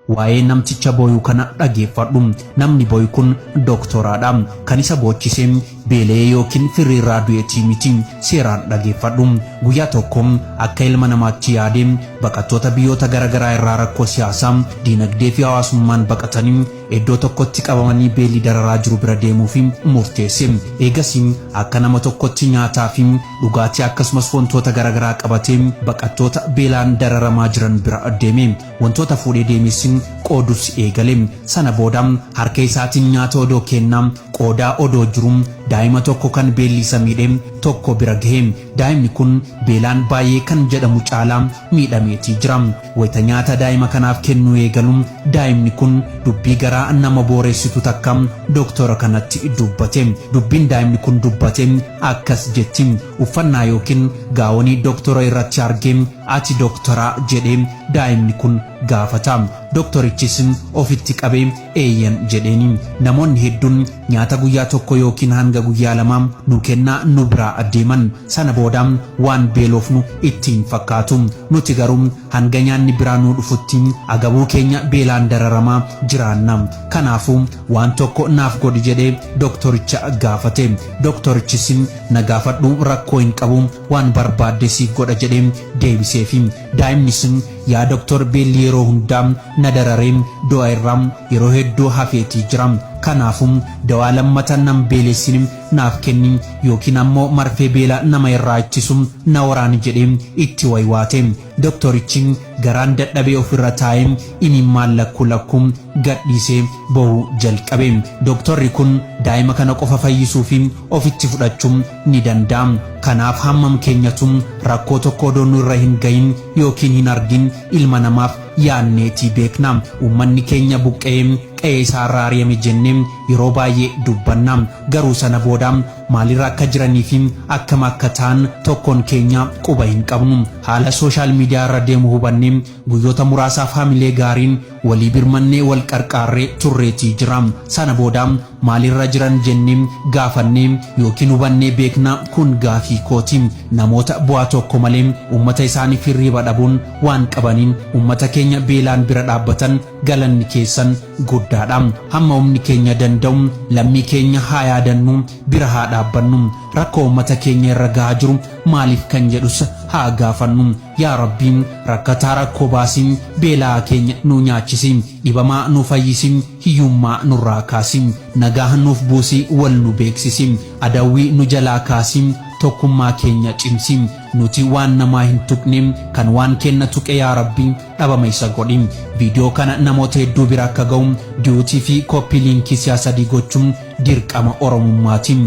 waa'ee namticha booyuu kana dhageeffadhu. Namni booyu kun doktoraadha. Kan isa boochise beelee yookiin firriirraa du'eetii miti. Seeraan dhageeffadhu. Guyyaa tokko akka ilma namaatti yaade baqattoota biyyoota garaagaraa irraa rakkoo siyaasaa, diinagdee fi hawaasummaan baqatanii iddoo tokkotti qabamanii beelli dararaa jiru bira deemuuf murteesse. Eegas akka nama tokkotti nyaataa fi dhugaatii akkasumas wantoota garaagaraa qabatee baqattoota beelaan dararamaa jiran bira deeme. Wantoota fuudhee deemes qoodus eegale. Sana booda harka isaatiin nyaata odoo kennaa qoodaa odoo jiru daa'ima tokko kan beelli isa miidhe tokko bira gahe. Daa'imni kun beelaan baay'ee kan jedhamu caalaa miidhameetii jira. Wayita nyaata daa'ima kanaaf kennuu eegalu daa'imni kun dubbii garaa nama booreessitu takka doktora kanatti dubbate. Dubbiin daa'imni kun dubbate akkas jetti. Uffannaa yookiin gaawonii doktora irratti argee ati doktora jedhee daa'imni kun gaafata. Doktorichis ofitti qabee eeyyan jedheeni. Namoonni hedduun nyaata guyyaa tokko yookiin hanga guyyaa lama nu kennaa nu biraa adeeman. Sana booda waan beelofnu ittiin fakkaatu. Nuti garuu hanga nyaanni biraa nu dhufutti agabuu keenya beelaan dararamaa jiraanna. Kanaafuu waan tokko naaf godhi jedhee doktoricha gaafate. Doktorichis na gaafadhu rakkoo hin qabu waan barbaadde siif godha jedhee deebiseef. Daa'imnis yaa doktor beelli yeroo hundaa na dararee du'a irraa yeroo hedduu hafeetii jira. Kanaafuu dawaa lammata nam beelessin naaf kenni yookiin ammoo marfee beela nama irraa ittisu na waraani jedhee itti waywaate. Doktorichi garaan dadhabee ofirra taa'ee imimmaan lakku gadhiisee ba'uu jalqabe. Doktorri kun daa'ima kana qofa fayyisuuf ofitti fudhachuu ni danda'a. Kanaaf hammam keenyatu rakkoo tokko odoo nurra hin gahin yookiin hin argin ilma namaaf yaanneetii beekna. Uummanni keenya buqqee qe'ee isaarraa ari'ame jennee yeroo baay'ee dubbanna. Garuu sana booda maalirra akka jiranii fi akkam akka ta'an tokkoon keenya quba hin qabnu. Haala sooshaal miidiyaa irra deemu hubannee guyyoota muraasaaf haamilee gaariin walii birmannee wal qarqaarree turreetii jira. Sana booda maalirra jiran jennee gaafannee yookiin hubannee beekna. Kun gaafii kooti. Namoota bu'aa tokko malee uummata isaaniif hirriba dhabuun waan qabaniin uummata keenya beelaan bira dhaabbatan galanni keessan guddaadha. Hamma humni keenya danda'u lammii keenya haa yaadannu, bira haa dhaabbannu. Rakkoo uummata keenya irra gahaa jiru maaliif kan jedhus haa gaafannu. Yaa Rabbiin rakkataa rakkoo baasiin beelaa keenya nu nyaachisi, dhibamaa nu fayyisi, hiyyummaa nurraa kaasi, nagaa nuuf buusi, wal nu beeksisi, adawwii nu jalaa kaasi, tokkummaa keenya cimsi. Nuti waan namaa hin tuqne kan waan kenna tuqe yaa Rabbi dhabama isa godhi. Viidiyoo kana namoota hedduu bira akka ga'u duutii fi koppii liinkii siyaasadii gochuun dirqama Oromummaati.